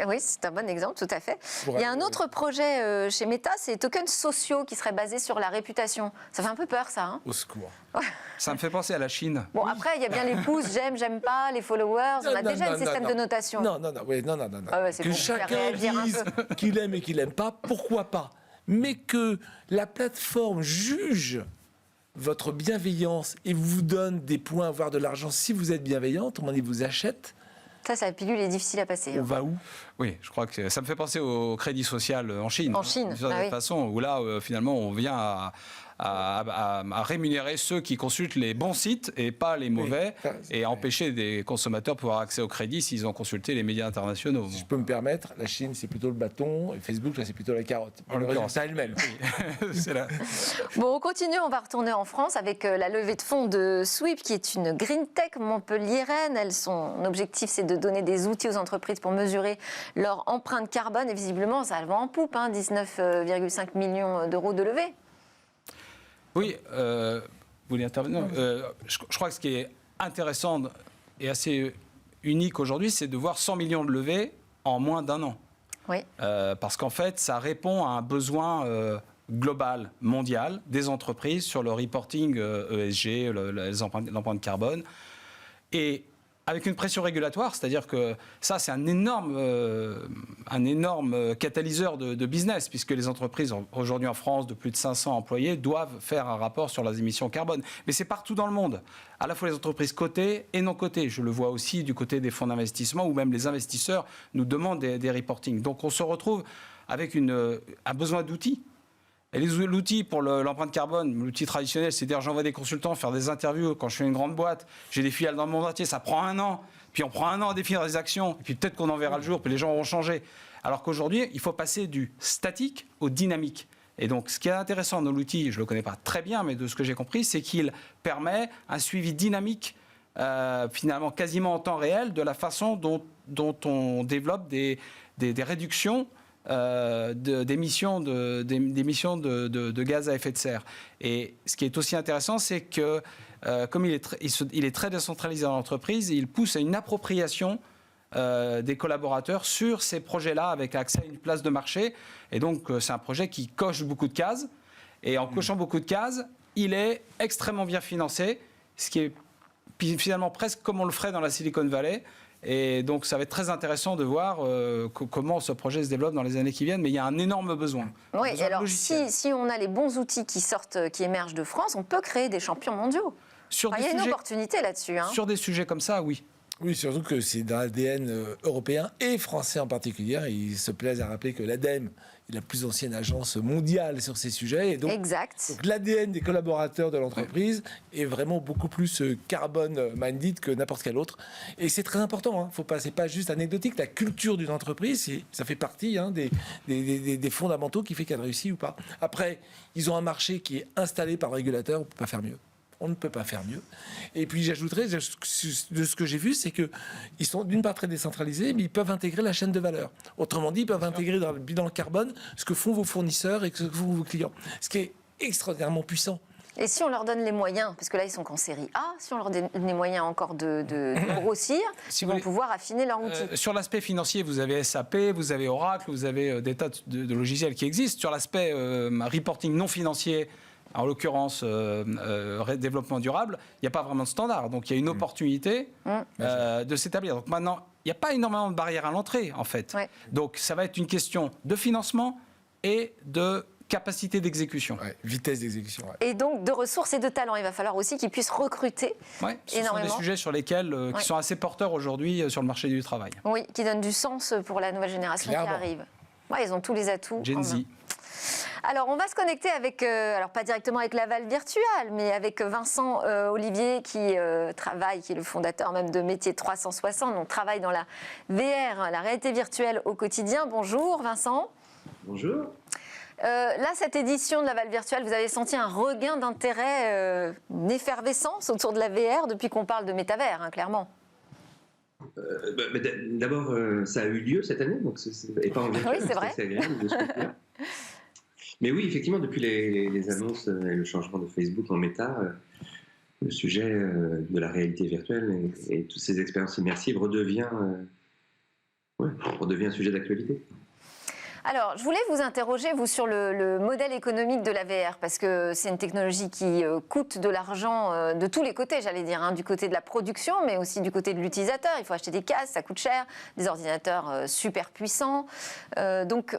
Speaker 1: Oui, c'est un bon exemple, tout à fait. Il y a un autre projet chez Meta, c'est les tokens sociaux qui seraient basés sur la réputation. Ça fait un peu peur, ça. Hein?
Speaker 3: Au secours.
Speaker 4: Ça me fait penser à la Chine.
Speaker 1: Bon, après, il y a bien les pouces, j'aime pas, les followers. On a déjà un système de notation.
Speaker 3: Non.
Speaker 1: Ah ouais,
Speaker 3: que bon, chacun dise qu'il aime et qu'il n'aime pas, pourquoi pas? Mais que la plateforme juge votre bienveillance et vous donne des points, voire de l'argent si vous êtes bienveillante, on vous achète.
Speaker 1: Ça, la pilule est difficile à passer.
Speaker 3: On va où?
Speaker 4: Oui, je crois que ça me fait penser au crédit social en Chine.
Speaker 1: En Chine,
Speaker 4: de toute façon, où là, finalement, on vient à rémunérer ceux qui consultent les bons sites et pas les mauvais, et empêcher des consommateurs de pouvoir avoir accès au crédit s'ils ont consulté les médias internationaux.
Speaker 3: Si je peux me permettre, la Chine, c'est plutôt le bâton, et Facebook, là, c'est plutôt la carotte. En l'occurrence, ça elle-même.
Speaker 4: C'est là.
Speaker 1: Bon, on continue, on va retourner en France avec la levée de fonds de Sweep, qui est une green tech montpelliéraine. Son objectif, c'est de donner des outils aux entreprises pour mesurer leur empreinte carbone, et visiblement, ça va en poupe, 19,5 millions d'euros de levée.
Speaker 4: Oui, vous voulez intervenir? Je crois que ce qui est intéressant et assez unique aujourd'hui, c'est de voir 100 millions de levées en moins d'un an.
Speaker 1: Oui.
Speaker 4: Parce qu'en fait, ça répond à un besoin global, mondial, des entreprises sur le reporting ESG, l'empreinte carbone. Et avec une pression régulatoire, c'est-à-dire que ça, c'est un énorme catalyseur de business, puisque les entreprises, aujourd'hui en France, de plus de 500 employés, doivent faire un rapport sur leurs émissions carbone. Mais c'est partout dans le monde, à la fois les entreprises cotées et non cotées. Je le vois aussi du côté des fonds d'investissement, où même les investisseurs nous demandent des reportings. Donc on se retrouve avec un besoin d'outils. Et l'outil pour l'empreinte carbone, l'outil traditionnel, c'est-à-dire j'envoie des consultants faire des interviews quand je fais une grande boîte, j'ai des filiales dans le monde entier, ça prend un an, puis on prend un an à définir des actions, et puis peut-être qu'on en verra le jour, puis les gens auront changé. Alors qu'aujourd'hui, il faut passer du statique au dynamique. Et donc, ce qui est intéressant dans l'outil, je ne le connais pas très bien, mais de ce que j'ai compris, c'est qu'il permet un suivi dynamique, finalement quasiment en temps réel, de la façon dont on développe des réductions d'émissions de gaz à effet de serre. Et ce qui est aussi intéressant, c'est que comme il est très décentralisé dans l'entreprise, il pousse à une appropriation des collaborateurs sur ces projets-là avec accès à une place de marché. Et donc, c'est un projet qui coche beaucoup de cases. Et en cochant beaucoup de cases, il est extrêmement bien financé, ce qui est finalement presque comme on le ferait dans la Silicon Valley. Et donc, ça va être très intéressant de voir comment ce projet se développe dans les années qui viennent. Mais il y a un énorme besoin.
Speaker 1: Oui, et alors si on a les bons outils qui émergent de France, on peut créer des champions mondiaux. Il y a une opportunité là-dessus.
Speaker 4: Sur des sujets comme ça, oui.
Speaker 3: Oui, surtout que c'est dans l'ADN européen et français en particulier. Ils se plaisent à rappeler que l'ADEME est la plus ancienne agence mondiale sur ces sujets. Et donc,
Speaker 1: exact.
Speaker 3: Donc l'ADN des collaborateurs de l'entreprise est vraiment beaucoup plus carbone-minded que n'importe quel autre. Et c'est très important. C'est pas juste anecdotique. La culture d'une entreprise, ça fait partie des fondamentaux qui fait qu'elle réussit ou pas. Après, ils ont un marché qui est installé par le régulateur. On ne peut pas faire mieux. On ne peut pas faire mieux. Et puis j'ajouterais, de ce que j'ai vu, c'est qu'ils sont d'une part très décentralisés, mais ils peuvent intégrer la chaîne de valeur. Autrement dit, ils peuvent intégrer dans le bilan carbone ce que font vos fournisseurs et ce que font vos clients. Ce qui est extraordinairement puissant.
Speaker 1: Et si on leur donne les moyens, parce que là ils sont qu'en série A, si on leur donne les moyens encore de grossir, ils vont pouvoir affiner leur outil.
Speaker 4: Sur l'aspect financier, vous avez SAP, vous avez Oracle, vous avez des tas de logiciels qui existent. Sur l'aspect reporting non financier, en l'occurrence développement durable, il n'y a pas vraiment de standard. Donc il y a une opportunité de s'établir. Donc maintenant, il n'y a pas énormément de barrières à l'entrée, en fait. Ouais. Donc ça va être une question de financement et de capacité d'exécution.
Speaker 3: Ouais, vitesse d'exécution. Ouais.
Speaker 1: Et donc de ressources et de talents. Il va falloir aussi qu'ils puissent recruter énormément.
Speaker 4: Ce sont des sujets sur lesquels qui sont assez porteurs aujourd'hui sur le marché du travail.
Speaker 1: Oui, qui donnent du sens pour la nouvelle génération qui arrive. Ouais, ils ont tous les atouts.
Speaker 4: Gen Z.
Speaker 1: Alors, on va se connecter avec, alors pas directement avec Laval Virtual, mais avec Vincent Olivier qui travaille, qui est le fondateur même de Métier 360, donc travaille dans la VR, la réalité virtuelle au quotidien. Bonjour Vincent.
Speaker 5: Bonjour.
Speaker 1: Là, cette édition de Laval Virtual, vous avez senti un regain d'intérêt, une effervescence autour de la VR depuis qu'on parle de métavers, hein, clairement.
Speaker 5: D'abord, ça a eu lieu cette année, donc et pas en virtuel,
Speaker 1: oui, c'est vrai.
Speaker 5: C'est agréable de se faire. Mais oui, effectivement, depuis les annonces et le changement de Facebook en méta, le sujet de la réalité virtuelle et toutes ces expériences immersives redevient un sujet d'actualité.
Speaker 1: Alors, je voulais vous interroger, vous, sur le modèle économique de la VR, parce que c'est une technologie qui coûte de l'argent de tous les côtés, j'allais dire, hein, du côté de la production, mais aussi du côté de l'utilisateur. Il faut acheter des casques, ça coûte cher, des ordinateurs super puissants. Donc,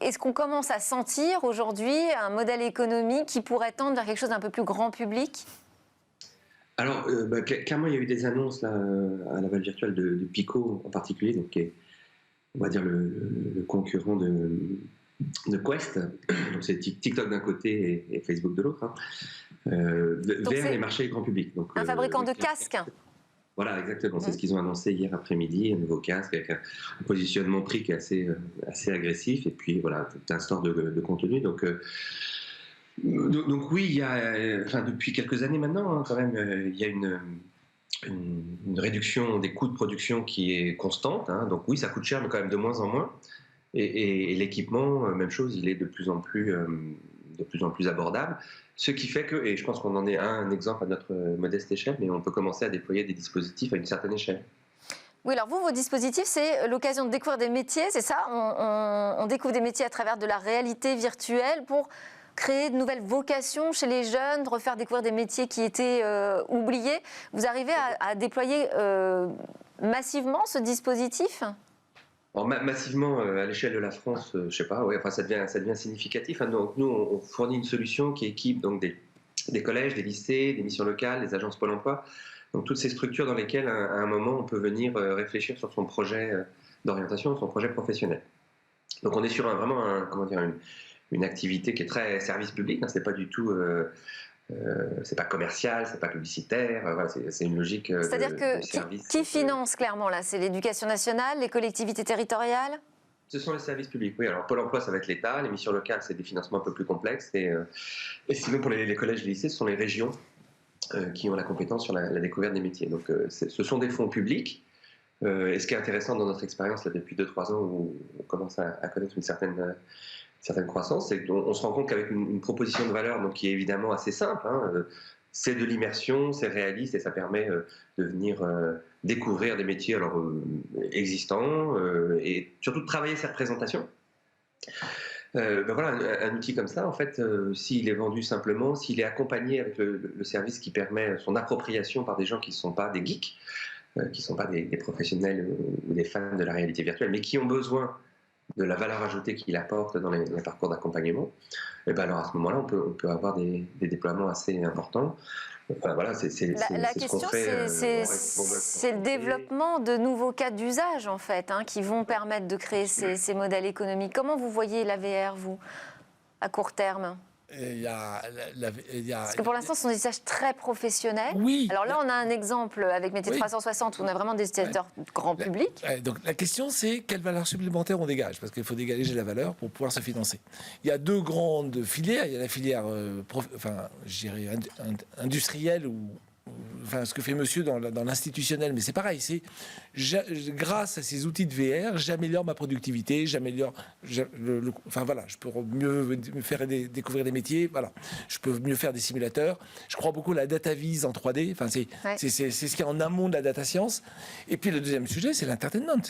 Speaker 1: est-ce qu'on commence à sentir aujourd'hui un modèle économique qui pourrait tendre vers quelque chose d'un peu plus grand public ?
Speaker 5: Alors, clairement, il y a eu des annonces là, à Laval Virtual de Pico en particulier, donc qui est, on va dire, le concurrent de Quest. Donc c'est TikTok d'un côté et Facebook de l'autre, hein. Vers les marchés grand public. Donc,
Speaker 1: un fabricant de casques.
Speaker 5: Voilà, exactement. C'est ce qu'ils ont annoncé hier après-midi, un nouveau casque avec un positionnement prix qui est assez agressif, et puis voilà, tout un store de contenu. Donc oui, il y a, depuis quelques années maintenant, hein, quand même, il y a une réduction des coûts de production qui est constante, hein. Donc oui, ça coûte cher, mais quand même de moins en moins. Et l'équipement, même chose, il est de plus en plus abordable. Ce qui fait que, et je pense qu'on en est un exemple à notre modeste échelle, mais on peut commencer à déployer des dispositifs à une certaine échelle.
Speaker 1: Oui, alors vous, vos dispositifs, c'est l'occasion de découvrir des métiers, c'est ça ? On découvre des métiers à travers de la réalité virtuelle pour créer de nouvelles vocations chez les jeunes, de refaire découvrir des métiers qui étaient oubliés. Vous arrivez à déployer massivement ce dispositif ?
Speaker 5: Alors, massivement, à l'échelle de la France, je sais pas, ça devient significatif, hein. Donc, nous, on fournit une solution qui équipe donc, des collèges, des lycées, des missions locales, des agences Pôle emploi, donc toutes ces structures dans lesquelles, à un moment, on peut venir réfléchir sur son projet d'orientation, son projet professionnel. Donc, on est sur une activité qui est très service public, hein. C'est pas du tout... c'est pas commercial, c'est pas publicitaire, voilà, c'est une logique de service.
Speaker 1: C'est-à-dire que qui finance clairement là ? C'est l'Éducation nationale, les collectivités territoriales ?
Speaker 5: Ce sont les services publics, oui. Alors Pôle emploi, ça va être l'État, les missions locales, c'est des financements un peu plus complexes, et sinon pour les collèges et les lycées, ce sont les régions qui ont la compétence sur la découverte des métiers. Donc ce sont des fonds publics, et ce qui est intéressant dans notre expérience là, depuis 2-3 ans, où on commence à connaître une certaine croissance, c'est qu'on se rend compte qu'avec une proposition de valeur donc, qui est évidemment assez simple, hein, c'est de l'immersion, c'est réaliste et ça permet de venir découvrir des métiers existants et surtout de travailler sa représentation. Voilà, un outil comme ça, en fait, s'il est vendu simplement, s'il est accompagné avec le service qui permet son appropriation par des gens qui ne sont pas des geeks, qui ne sont pas des professionnels ou des fans de la réalité virtuelle, mais qui ont besoin de la valeur ajoutée qu'il apporte dans les parcours d'accompagnement, et ben alors à ce moment-là, on peut avoir des déploiements assez importants. Enfin, voilà,
Speaker 1: la question, c'est le développement de nouveaux cas d'usage, en fait, hein, qui vont permettre de créer ces modèles économiques. Comment vous voyez la VR, vous, à court terme ? Parce que pour l'instant, ce sont des usages très professionnels.
Speaker 3: Oui.
Speaker 1: Alors là, on a un exemple avec Métier 360 où on a vraiment des utilisateurs grand public.
Speaker 3: Donc la question, c'est quelle valeur supplémentaire on dégage ? Parce qu'il faut dégager la valeur pour pouvoir se financer. Il y a deux grandes filières. Il y a la filière industrielle ou ce que fait monsieur dans l'institutionnel, mais c'est pareil, grâce à ces outils de VR, j'améliore ma productivité, je peux mieux me faire découvrir des métiers, voilà, je peux mieux faire des simulateurs, je crois beaucoup à la data vise en 3D, c'est ce qui est en amont de la data science, et puis le deuxième sujet, c'est l'entertainment.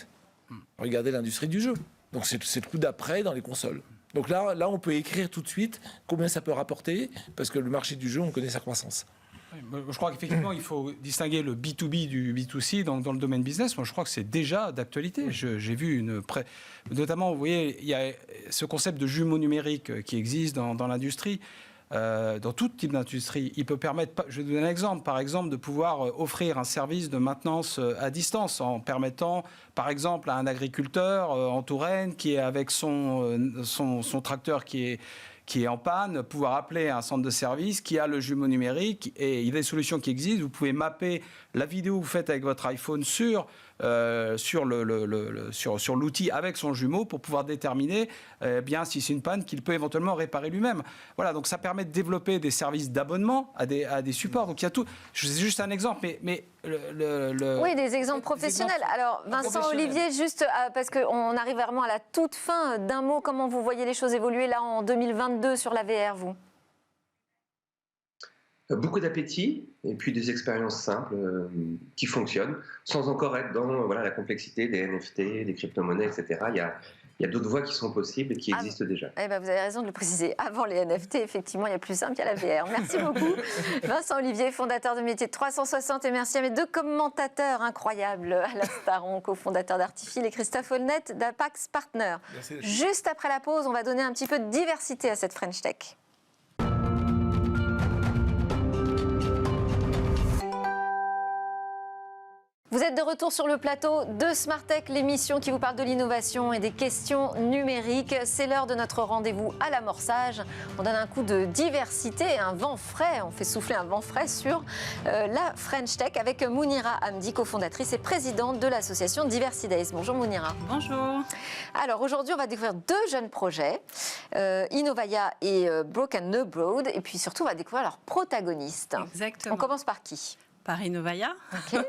Speaker 3: Regardez l'industrie du jeu, donc c'est le coup d'après dans les consoles. Donc là, on peut écrire tout de suite combien ça peut rapporter, parce que le marché du jeu, on connaît sa croissance.
Speaker 4: Je crois qu'effectivement, il faut distinguer le B2B du B2C dans le domaine business. Moi, je crois que c'est déjà d'actualité. J'ai vu notamment, vous voyez, il y a ce concept de jumeau numérique qui existe dans l'industrie. Dans tout type d'industrie, il peut permettre, je vais vous donner un exemple, par exemple, de pouvoir offrir un service de maintenance à distance en permettant, par exemple, à un agriculteur en Touraine qui est avec son tracteur qui est en panne, pouvoir appeler un centre de service qui a le jumeau numérique, et il y a des solutions qui existent. Vous pouvez mapper la vidéo que vous faites avec votre iPhone sur l'outil avec son jumeau pour pouvoir déterminer bien si c'est une panne qu'il peut éventuellement réparer lui-même. Voilà, donc ça permet de développer des services d'abonnement à des supports. Donc il y a tout. C'est juste un exemple, mais
Speaker 1: oui, des exemples professionnels. Alors Vincent Olivier, juste parce qu'on arrive vraiment à la toute fin d'un mot, comment vous voyez les choses évoluer là en 2022 sur la VR, vous ?
Speaker 5: Beaucoup d'appétit et puis des expériences simples qui fonctionnent sans encore être dans la complexité des NFT, des crypto-monnaies, etc. Il y a d'autres voies qui sont possibles et qui existent déjà.
Speaker 1: Eh ben, vous avez raison de le préciser. Avant les NFT, effectivement, il y a plus simple, il y a la VR. Merci beaucoup. Vincent Olivier, fondateur de Métier 360, et merci à mes deux commentateurs incroyables, Alain Staron, cofondateur d'Artifil, et Christophe Holnet d'Apax Partner. Juste après la pause, on va donner un petit peu de diversité à cette French Tech. Vous êtes de retour sur le plateau de Smart Tech, l'émission qui vous parle de l'innovation et des questions numériques. C'est l'heure de notre rendez-vous à l'amorçage. On donne un coup de diversité, un vent frais. On fait souffler un vent frais sur la French Tech avec Mounira Hamdi, cofondatrice et présidente de l'association Diversity Days. Bonjour Mounira.
Speaker 6: Bonjour.
Speaker 1: Alors aujourd'hui, on va découvrir deux jeunes projets, Innovaya et Broken Abroad. Et puis surtout, on va découvrir leurs protagonistes.
Speaker 6: Exactement.
Speaker 1: On commence par qui ?
Speaker 6: Par Innovaya.
Speaker 1: Okay.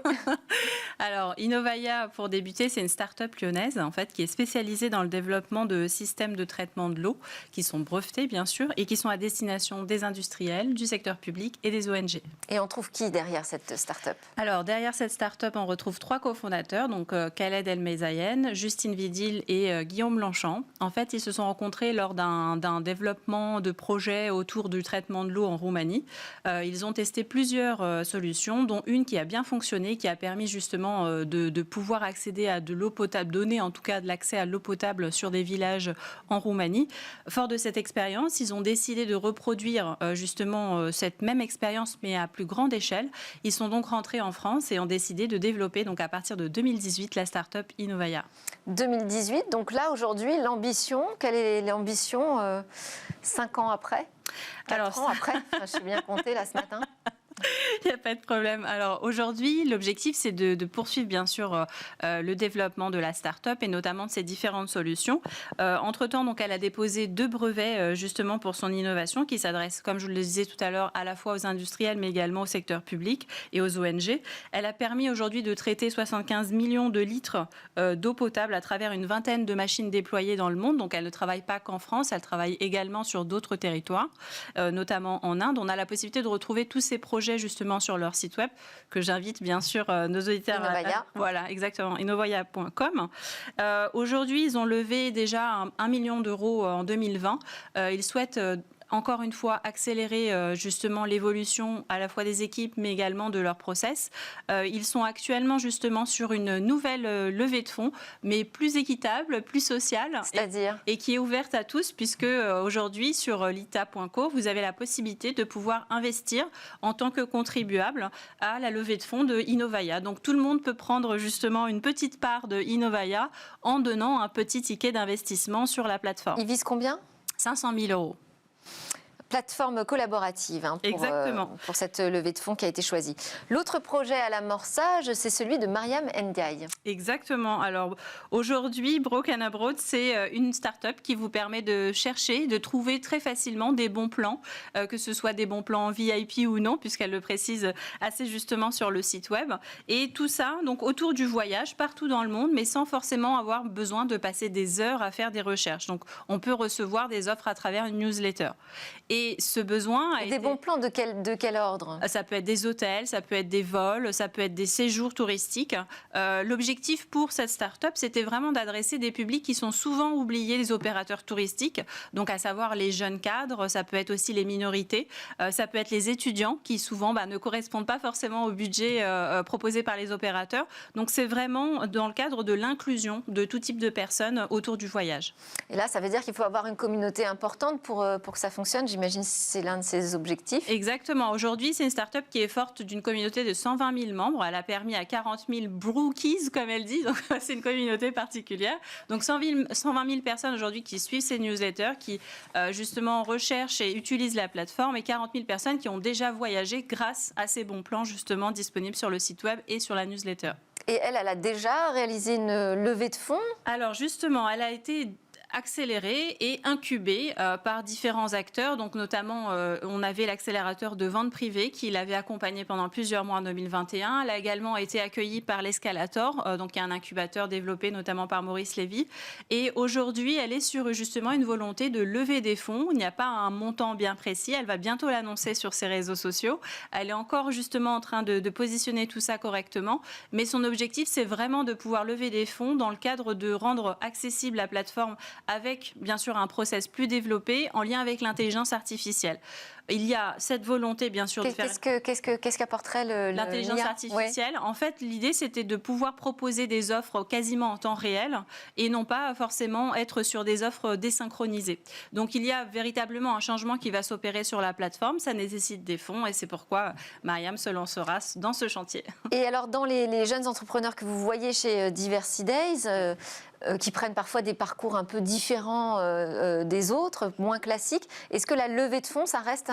Speaker 6: Alors, Innovaya, pour débuter, c'est une start-up lyonnaise en fait, qui est spécialisée dans le développement de systèmes de traitement de l'eau qui sont brevetés, bien sûr, et qui sont à destination des industriels, du secteur public et des ONG.
Speaker 1: Et on trouve qui derrière cette start-up ?
Speaker 6: Alors, derrière cette start-up, on retrouve trois cofondateurs, donc Khaled El Meizayen, Justine Vidil et Guillaume Blanchand. En fait, ils se sont rencontrés lors d'un développement de projets autour du traitement de l'eau en Roumanie. Ils ont testé plusieurs solutions, dont une qui a bien fonctionné, qui a permis justement de pouvoir accéder à de l'eau potable, donner en tout cas de l'accès à l'eau potable sur des villages en Roumanie. Fort de cette expérience, ils ont décidé de reproduire justement cette même expérience, mais à plus grande échelle. Ils sont donc rentrés en France et ont décidé de développer, donc à partir de 2018, la start-up Innovaya. 2018, donc là aujourd'hui, l'ambition, quelle est l'ambition 5 ans après 4 ans après, je suis bien compté là ce matin. Il n'y a pas de problème. Alors aujourd'hui, l'objectif, c'est de poursuivre bien sûr le développement de la start-up et notamment de ses différentes solutions. Entre-temps, donc, elle a déposé 2 brevets justement pour son innovation qui s'adressent, comme je le disais tout à l'heure, à la fois aux industriels mais également au secteur public et aux ONG. Elle a permis aujourd'hui de traiter 75 millions de litres d'eau potable à travers une vingtaine de machines déployées dans le monde. Donc elle ne travaille pas qu'en France, elle travaille également sur d'autres territoires, notamment en Inde. On a la possibilité de retrouver tous ces projets justement sur leur site web, que j'invite bien sûr nos auditeurs
Speaker 1: Innovaya.
Speaker 6: Voilà, exactement, innovaya.com. Aujourd'hui, ils ont levé déjà 1 million d'euros en 2020. Ils souhaitent encore une fois, accélérer justement l'évolution à la fois des équipes, mais également de leur process. Ils sont actuellement justement sur une nouvelle levée de fonds, mais plus équitable, plus sociale.
Speaker 1: C'est-à-dire ?
Speaker 6: Et qui est ouverte à tous, puisque aujourd'hui, sur lita.co, vous avez la possibilité de pouvoir investir en tant que contribuable à la levée de fonds de Innovaya. Donc tout le monde peut prendre justement une petite part de Innovaya en donnant un petit ticket d'investissement sur la plateforme.
Speaker 1: Ils visent combien ?
Speaker 6: 500 000 euros.
Speaker 1: Plateforme collaborative pour cette levée de fonds qui a été choisie. L'autre projet à l'amorçage, c'est celui de Mariam Ndiaye.
Speaker 6: Exactement. Alors aujourd'hui, Broken Abroad, c'est une start-up qui vous permet de chercher, de trouver très facilement des bons plans, que ce soit des bons plans VIP ou non, puisqu'elle le précise assez justement sur le site web. Et tout ça, donc autour du voyage, partout dans le monde, mais sans forcément avoir besoin de passer des heures à faire des recherches. Donc on peut recevoir des offres à travers une newsletter. Et Et ce besoin a été...
Speaker 1: Des bons plans de quel ordre?
Speaker 6: Ça peut être des hôtels, ça peut être des vols, ça peut être des séjours touristiques. L'objectif pour cette start-up, c'était vraiment d'adresser des publics qui sont souvent oubliés, les opérateurs touristiques, donc à savoir les jeunes cadres, ça peut être aussi les minorités, ça peut être les étudiants qui souvent ne correspondent pas forcément au budget proposé par les opérateurs. Donc c'est vraiment dans le cadre de l'inclusion de tout type de personnes autour du voyage.
Speaker 1: Et là, ça veut dire qu'il faut avoir une communauté importante pour que ça fonctionne. J'imagine que c'est l'un de ses objectifs.
Speaker 6: Exactement. Aujourd'hui, c'est une start-up qui est forte d'une communauté de 120 000 membres. Elle a permis à 40 000 brookies, comme elle dit. Donc, c'est une communauté particulière. Donc, 120 000 personnes aujourd'hui qui suivent ces newsletters, qui justement recherchent et utilisent la plateforme, et 40 000 personnes qui ont déjà voyagé grâce à ces bons plans justement disponibles sur le site web et sur la newsletter.
Speaker 1: Et elle a déjà réalisé une levée de fonds?
Speaker 6: Alors justement, elle a été accélérée et incubée par différents acteurs. Donc notamment, on avait l'accélérateur de vente privée qui l'avait accompagnée pendant plusieurs mois en 2021. Elle a également été accueillie par l'Escalator, donc un incubateur développé notamment par Maurice Lévy. Et aujourd'hui, elle est sur justement une volonté de lever des fonds. Il n'y a pas un montant bien précis. Elle va bientôt l'annoncer sur ses réseaux sociaux. Elle est encore justement en train de positionner tout ça correctement. Mais son objectif, c'est vraiment de pouvoir lever des fonds dans le cadre de rendre accessible la plateforme avec bien sûr un process plus développé en lien avec l'intelligence artificielle. Il y a cette volonté, bien sûr, de faire...
Speaker 1: Qu'est-ce qu'apporterait
Speaker 6: l'intelligence artificielle? En fait, l'idée, c'était de pouvoir proposer des offres quasiment en temps réel et non pas forcément être sur des offres désynchronisées. Donc, il y a véritablement un changement qui va s'opérer sur la plateforme. Ça nécessite des fonds et c'est pourquoi Mariam se lancera dans ce chantier.
Speaker 1: Et alors, dans les jeunes entrepreneurs que vous voyez chez Diversidays, qui prennent parfois des parcours un peu différents des autres, moins classiques, est-ce que la levée de fonds, ça reste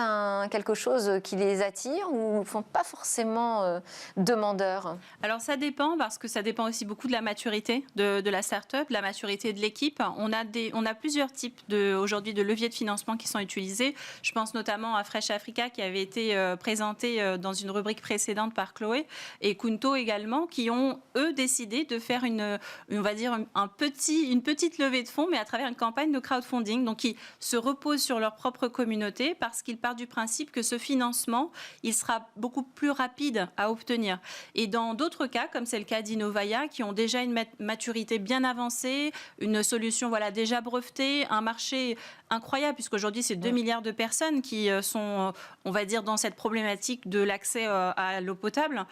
Speaker 1: quelque chose qui les attire ou ne sont pas forcément demandeurs?
Speaker 6: Alors ça dépend, parce que ça dépend aussi beaucoup de la maturité de la start-up, de la maturité de l'équipe. On a plusieurs types aujourd'hui de leviers de financement qui sont utilisés. Je pense notamment à Fresh Africa qui avait été présenté dans une rubrique précédente par Chloé et Kunto également, qui ont eux décidé de faire une petite levée de fonds, mais à travers une campagne de crowdfunding, donc qui se repose sur leur propre communauté, parce qu'ils partent du principe que ce financement, il sera beaucoup plus rapide à obtenir. Et dans d'autres cas, comme c'est le cas d'Innovaya, qui ont déjà une maturité bien avancée, une solution déjà brevetée, un marché incroyable, puisqu'aujourd'hui, c'est 2 milliards de personnes qui sont, on va dire, dans cette problématique de l'accès à l'eau potable.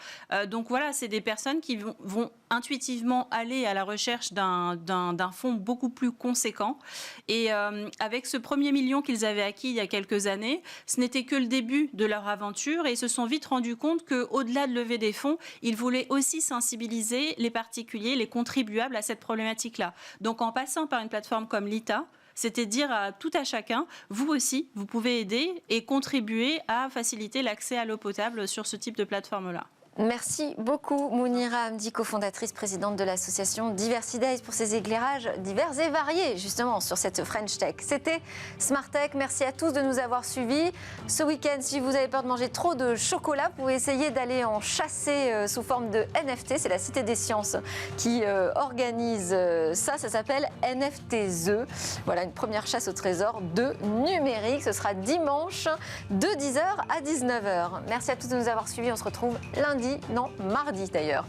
Speaker 6: Donc voilà, c'est des personnes qui vont intuitivement aller à la recherche d'un fonds beaucoup plus conséquent. Et avec ce premier million qu'ils avaient acquis il y a quelques années, ce n'était que le début de leur aventure et ils se sont vite rendus compte qu'au-delà de lever des fonds, ils voulaient aussi sensibiliser les particuliers, les contribuables à cette problématique-là. Donc en passant par une plateforme comme Lita, c'était dire à tout à chacun, vous aussi, vous pouvez aider et contribuer à faciliter l'accès à l'eau potable sur ce type de plateforme-là.
Speaker 1: Merci beaucoup Mounira Hamdi, cofondatrice, présidente de l'association Diversidays, pour ces éclairages divers et variés justement sur cette French Tech. C'était Smart Tech, merci à tous de nous avoir suivis. Ce week-end, si vous avez peur de manger trop de chocolat, vous pouvez essayer d'aller en chasser sous forme de NFT. C'est la Cité des Sciences qui organise ça s'appelle NFTze. Voilà, une première chasse au trésor de numérique. Ce sera dimanche de 10h à 19h. Merci à tous de nous avoir suivis, on se retrouve mardi d'ailleurs.